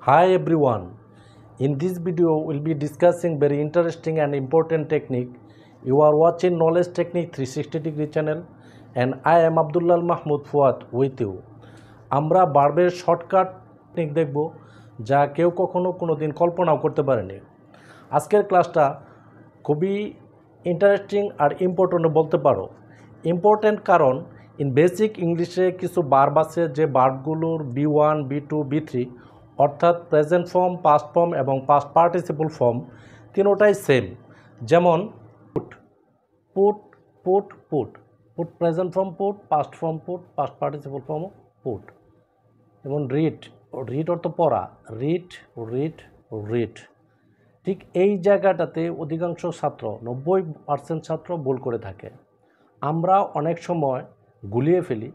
Hi everyone. In this video we'll be discussing very interesting and important technique. You are watching Knowledge Technique 360 degree channel and I am Abdullah Mahmoud Fuad with you. আমরা বারবের shortcut technique দেখব যা কেউ কখনো কোনোদিন কল্পনাও করতে পারেনি। আজকের ক্লাসটা খুবই ইন্টারেস্টিং আর ইম্পর্টেন্ট বলতে পারো। ইম্পর্টেন্ট কারণ ইন বেসিক ইংলিশে কিছু বার্ব আছে যে বার্বগুলোর B1, B2, B3 অর্থাৎ প্রেজেন্ট ফর্ম, পাস্ট ফর্ম এবং পাস্ট পার্টিসিপল ফর্ম তিনোটাই সেম। যেমন put put put put put present form put, past form put, past participle form put. যেমন রিড, রিড অর্থ পড়া, রিড রিড রিড। ঠিক এই জায়গাটাতে অধিকাংশ ছাত্র 90% ছাত্র ভুল করে থাকে। আমরা অনেক সময় গুলিয়ে ফেলি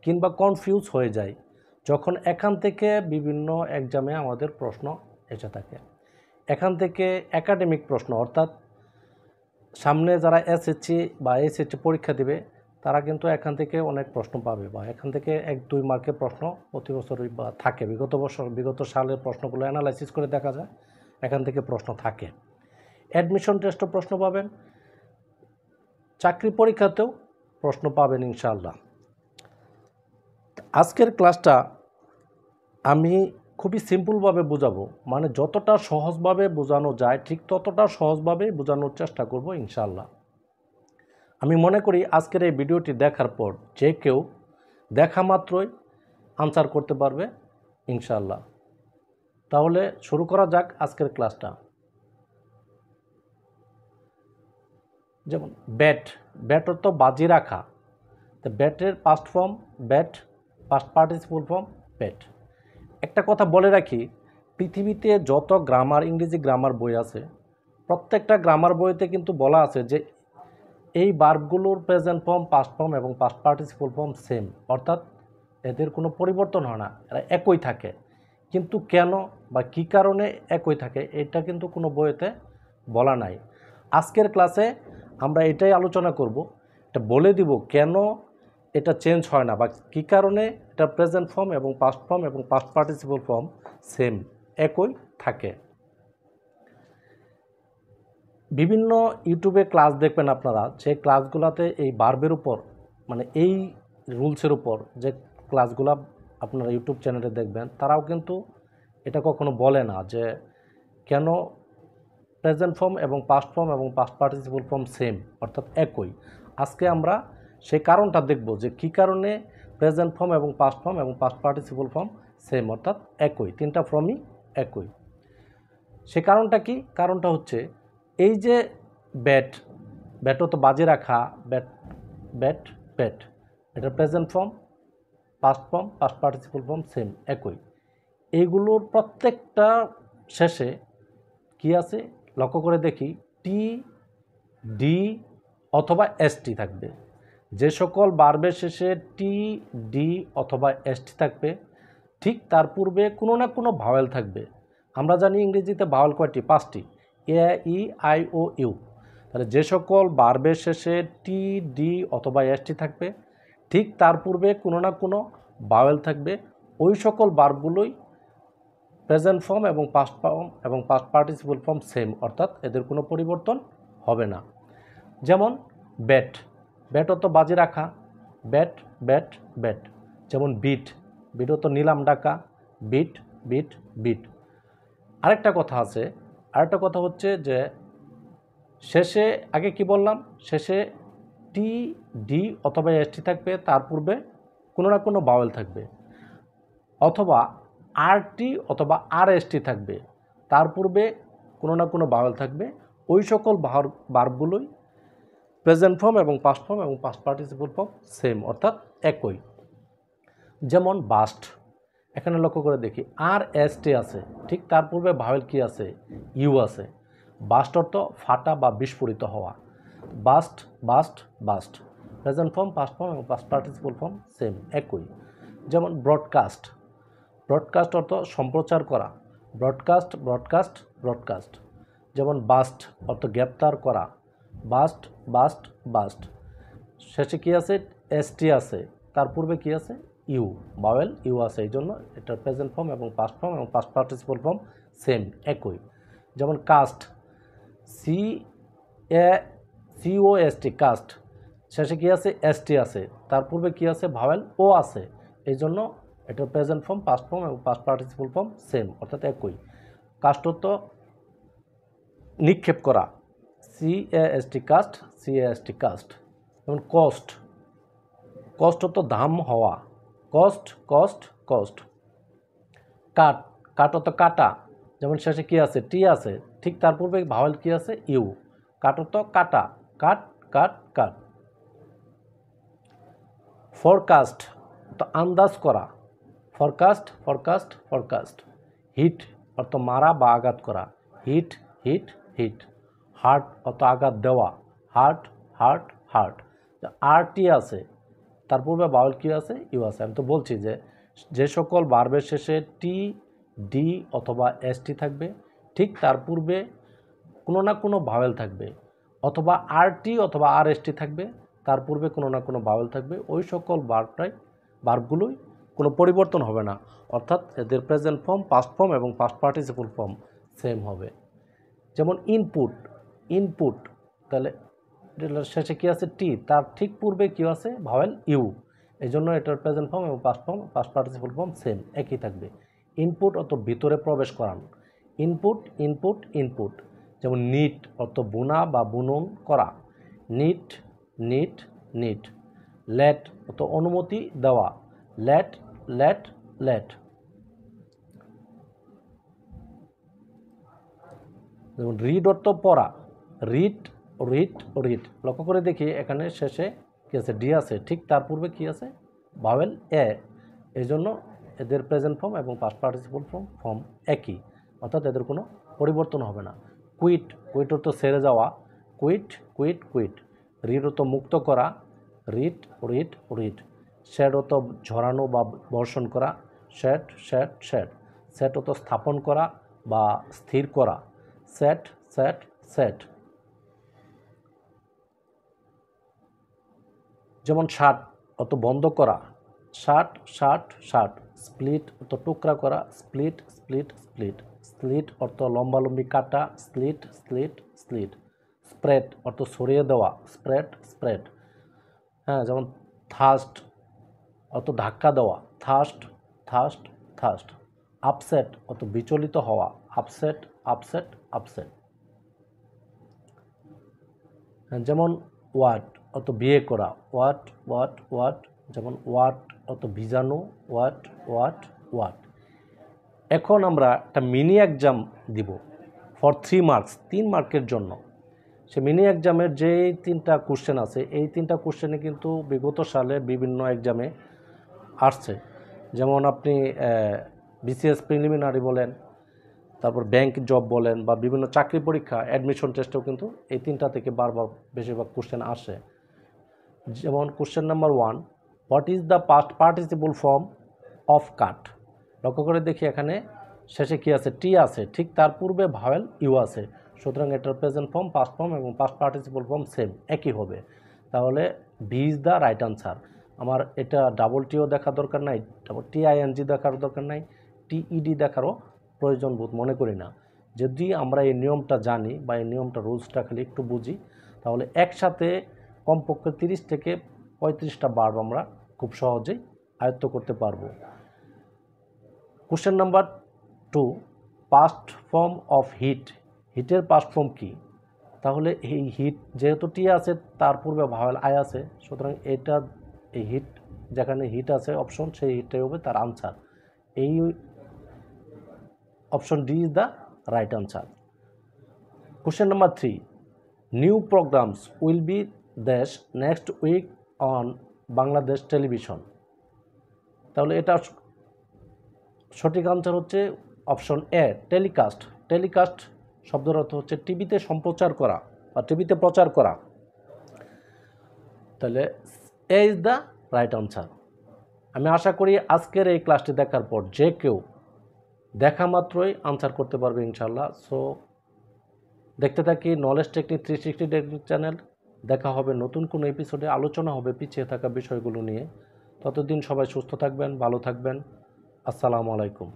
কিংবা কনফিউজ হয়ে যাই যখন এখান থেকে বিভিন্ন এক্সামে আমাদের প্রশ্ন এসে থাকে। এখান থেকে একাডেমিক প্রশ্ন অর্থাৎ সামনে যারা এসএসসি বা এইচএসসি পরীক্ষা দেবে তারা কিন্তু এখান থেকে অনেক প্রশ্ন পাবে বা এখান থেকে 1-2 মার্কের প্রশ্ন প্রতি বছরই বা থাকে। বিগত সালের প্রশ্নগুলো অ্যানালাইসিস করে দেখা যায় এখান থেকে প্রশ্ন থাকে। অ্যাডমিশন টেস্টও প্রশ্ন পাবেন, চাকরি পরীক্ষাতেও প্রশ্ন পাবেন ইনশাআল্লাহ। আজকের ক্লাসটা আমি খুবই সিম্পলভাবে বোঝাবো, মানে যতটা সহজভাবে বোঝানো যায় ঠিক ততটা সহজভাবে বোঝানোর চেষ্টা করব ইনশাআল্লাহ। আমি মনে করি আজকের এই ভিডিওটি দেখার পর যে কেউ দেখা মাত্রই আনসার করতে পারবে ইনশাআল্লাহ। তাহলে শুরু করা যাক আজকের ক্লাসটা। যেমন ব্যাট, ব্যাট অর্থ বাজি রাখা। তো ব্যাটের past form bat, past participle form bat. একটা কথা বলে রাখি, পৃথিবীতে যত গ্রামার, ইংরেজি গ্রামার বই আছে প্রত্যেকটা গ্রামার বইতে কিন্তু বলা আছে যে এই ভার্বগুলোর প্রেজেন্ট ফর্ম, পাস্ট ফর্ম এবং পাস্ট পার্টিসিপল ফর্ম সেম, অর্থাৎ এদের কোনো পরিবর্তন হয় না, এরা একই থাকে। কিন্তু কেন বা কী কারণে একই থাকে এটা কিন্তু কোনো বইতে বলা নাই। আজকের ক্লাসে আমরা এটাই আলোচনা করব, এটা বলে দিব কেন এটা চেঞ্জ হয় না বা কী কারণে এটা প্রেজেন্ট ফর্ম এবং পাস্ট ফর্ম এবং পাস্ট পার্টিসিপল ফর্ম সেম একই থাকে। বিভিন্ন ইউটিউবে ক্লাস দেখবেন আপনারা, যে ক্লাসগুলোতে এই ভার্বের উপর মানে এই রুলসের উপর যে ক্লাসগুলো আপনারা ইউটিউব চ্যানেলে দেখবেন তারাও কিন্তু এটা কখনো বলে না যে কেন প্রেজেন্ট ফর্ম এবং পাস্ট ফর্ম এবং পাস্ট পার্টিসিপল ফর্ম সেম অর্থাৎ একই। আজকে আমরা সেই কারণটা দেখব যে কী কারণে প্রেজেন্ট ফর্ম এবং পাস্ট ফর্ম এবং পাস্ট পার্টিসিপল ফর্ম সেম অর্থাৎ একই, তিনটা ফর্মই একই। সে কারণটা কি? কারণটা হচ্ছে এই যে ব্যাট, ব্যাটও তো বাজি রাখা, ব্যাট ব্যাট ব্যাট, এটা present form, past form, past participle form same একই। এইগুলোর প্রত্যেকটা শেষে কি আছে লক্ষ্য করে দেখি, টি, ডি অথবা এসটি থাকবে। যে সকল ভার্বের শেষে টি, ডি অথবা এসটি থাকবে ঠিক তার পূর্বে কোনো না কোনো ভাওয়েল থাকবে। আমরা জানি ইংরেজিতে ভাওয়েল কয়টি? 5টি, এ, ই, আই, ও, ইউ। তাহলে যে সকল ভার্বের শেষে টি, ডি অথবা এসটি থাকবে ঠিক তার পূর্বে কোনো না কোনো ভাওয়েল থাকবে। ওই সকল ভার্বগুলোই প্রেজেন্ট ফর্ম এবং পাস্ট ফর্ম এবং পাস্ট পার্টিসিপল ফর্ম সেম, অর্থাৎ এদের কোনো পরিবর্তন হবে না। যেমন ব্যাট, ব্যাট অর্থ বাজি রাখা, ব্যাট ব্যাট ব্যাট। যেমন বিট, বিট অর্থ নিলাম ডাকা, বিট বিট বিট। আরেকটা কথা আছে, আরেকটা কথা হচ্ছে যে শেষে আগে কি বললাম, শেষে টি, ডি অথবা এসটি থাকবে, তার পূর্বে কোনো না কোনো ভাওয়েল থাকবে, অথবা আরটি অথবা আর এসটি থাকবে, তার পূর্বে কোনো না কোনো ভাওয়েল থাকবে। ওই সকল ভার্বগুলোই প্রেজেন্ট ফর্ম এবং পাস্ট ফর্ম এবং পাস্ট পার্টিসিপল ফর্ম সেম অর্থাৎ একই। যেমন বাস্ট, এখানে লক্ষ্য করে দেখি আর এসটি আছে, ঠিক তার পূর্বে ভাওয়েল কি আছে? ইউ আছে। বাস্ট অর্থ ফাটা বা বিস্ফোরিত হওয়া, burst burst burst. Present form, past form এবং পাস্ট পার্টিসিপল ফর্ম সেম একই। যেমন ব্রডকাস্ট, ব্রডকাস্ট অর্থ সম্প্রচার করা, ব্রডকাস্ট ব্রডকাস্ট ব্রডকাস্ট। যেমন বাস্ট অর্থ গ্রেপ্তার করা, বাস্ট বাস্ট বাস্ট। শেষে কি আছে? এসটি আছে, তার পূর্বে কি আছে? ইউ, ভাওয়েল ইউ আছে, এই জন্য এটার প্রেজেন্ট ফর্ম এবং পাস্ট ফর্ম এবং পাস্ট পার্টিসিপল ফর্ম সেম, একই। যেমন কাস্ট, সি এ COST, কাস্ট, শেষে কি আছে? ST আছে, তার পূর্বে কি আছে? ভাওয়েল ও আছে, এই জন্য এটার প্রেজেন্ট ফর্ম, পাস্ট ফর্ম এবং পাস্ট পার্টিসিপল ফর্ম সেম, অর্থাৎ একই। কাস্ট অর্থ নিক্ষেপ করা, CAST কাস্ট, CAST কাস্ট। যেমন কস্ট, কস্ট অর্থ দাম হওয়া, কস্ট কস্ট কস্ট। কাট, কাট অর্থ কাটা, যেমন শেষে কি আছে? টি আছে, ঠিক তার পূর্বে ভাওয়েল কি আছে? ইউ, কাট অর্থ কাটা, কাট কাট কাট। ফরকাস্ট অর্থ আন্দাজ করা, ফরকাস্ট ফরকাস্ট ফরকাস্ট। হিট অর্থ মারা বা আঘাত করা, হিট হিট হিট। হার্ট অর্থ আঘাত দেওয়া, হার্ট হার্ট হার্ট। RT আছে, তার পূর্বে ভাওয়েল কি আছে? ইউ আছে। আমি তো বলছি যে যে সকল ভার্বের শেষে টি, ডি অথবা ST থাকবে, ঠিক তার পূর্বে কোনো না কোনো ভাওয়েল থাকবে, অথবা RT অথবা RST থাকবে, তার পূর্বে কোনো না কোনো ভাওয়েল থাকবে, ওই সকল ভার্বগুলোই কোনো পরিবর্তন হবে না, অর্থাৎ এদের প্রেজেন্ট ফর্ম, পাস্ট ফর্ম এবং পাস্ট পার্টিসিপল ফর্ম সেম হবে। যেমন ইনপুট, ইনপুট, তাহলে এটার শেষে কি আছে? টি, তার ঠিক পূর্বে কি আছে? ভাওয়েল ইউ, এই জন্য এটার প্রেজেন্ট ফর্ম এবং past form, past participle form same, একই থাকবে। ইনপুট অর্থ ভিতরে প্রবেশ করান, ইনপুট ইনপুট ইনপুট। যেমন নিট অর্থ বুনা বা বুনন করা, নিট নিট নিট। লেট অর্থ অনুমতি দেওয়া, লেট লেট লেট। যেমন রিড অর্থ পড়া, রিড রিড রিড। লক্ষ্য করে দেখি এখানে শেষে কী আছে? ডি আছে, ঠিক তার পূর্বে কী আছে? ভাওয়েল এ, এই জন্য এদের প্রেজেন্ট ফর্ম এবং পাস্ট পার্টিসিপল ফর্ম একই, অর্থাৎ এদের কোনো পরিবর্তন হবে না। কুইট, কুইট অর্থ ছেড়ে যাওয়া, কুইট কুইট কুইট। রিড অর্থ মুক্ত করা, রিড রিড রিড। শেড অর্থ ঝরানো বা বর্ষণ করা, শেড শেড শেড। সেট অর্থ স্থাপন করা বা স্থির করা, সেট সেট সেট। যেমন শার্ট অত বন্ধ করা, শার্ট শার্ট শার্ট। স্প্লিট অত টুকরা করা, স্প্লিট স্প্লিট স্প্লিট। স্লিট অর্থ লম্বালম্বি কাটা, স্লিট স্লিট স্লিট। স্প্রেড অর্থ ছড়িয়ে দেওয়া, স্প্রেড স্প্রেড। হ্যাঁ, যেমন থাস্ট অত ধাক্কা দেওয়া, থাস্ট থাস্ট থাস্ট। আপসেট অত বিচলিত হওয়া, আপসেট আপসেট আপসেট। যেমন ওয়াট অত বিয়ে করা, ওয়াট ওয়াট ওয়াট। যেমন ওয়াট অত ভিজানো, ওয়াট ওয়াট ওয়াট। এখন আমরা একটা মিনি এক্সাম দিব ফর 3 মার্কস, 3 মার্কের জন্য। সে মিনি এক্সামের যে 3টা কোশ্চেন আছে, এই 3টা কোশ্চেনে কিন্তু বিগত সালে বিভিন্ন এক্সামে আসছে। যেমন আপনি BCS প্রিলিমিনারি বলেন, তারপর ব্যাংক জব বলেন, বা বিভিন্ন চাকরি পরীক্ষা অ্যাডমিশন টেস্টেও কিন্তু এই 3টা থেকে বারবার বেশিরভাগ কোশ্চেন আসে। যেমন question number 1, what is the past participle form of কাট? লক্ষ্য করে দেখি এখানে শেষে কি আছে? টি আছে, ঠিক তার পূর্বে ভাওয়েল ইউ আছে, সুতরাং এটার প্রেজেন্ট ফর্ম, পাস্ট ফর্ম এবং পাস্ট পার্টিসিপল ফর্ম সেম, একই হবে। তাহলে B is the right answer. আমার এটা ডাবল টিও দেখার দরকার নাই, তারপর TING দেখার দরকার নাই, TED দেখারও প্রয়োজন বোধ মনে করি না। যদি আমরা এই নিয়মটা জানি বা এই নিয়মটা রুলসটা খালি একটু বুঝি, তাহলে একসাথে কমপক্ষে 30 থেকে 35টা ভার্ব আমরা খুব সহজেই আয়ত্ত করতে পারবো। Question number 2, past form of hit. হিটের পাস্ট ফর্ম কি? তাহলে এই হিট যেহেতু টি আছে, তার পূর্বে ভাওয়েল আই আছে, সুতরাং এটা এই হিট যেখানে হিট আছে অপশন, সেই হিটটাই হবে তার আনসার। এই option D is the right answer. Question number 3, new programs will be দেশ next week on Bangladesh television. তাহলে এটা সঠিক আনসার হচ্ছে অপশন এ, টেলিকাস্ট। টেলিকাস্ট শব্দের অর্থ হচ্ছে টিভিতে সম্প্রচার করা বা টিভিতে প্রচার করা। তাহলে এ ইজ দ্য রাইট আনসার। আমি আশা করি আজকের এই ক্লাসটি দেখার পর যে কেউ দেখা মাত্রই আনসার করতে পারবে ইনশাল্লাহ। সো দেখতে থাকি নলেজ টেকনিক 360 টেকনিক চ্যানেল। দেখা হবে নতুন কোনো এপিসোডে, আলোচনা হবে পিছিয়ে থাকা বিষয়গুলো নিয়ে। ততদিন সবাই সুস্থ থাকবেন, ভালো থাকবেন। আসসালামু আলাইকুম।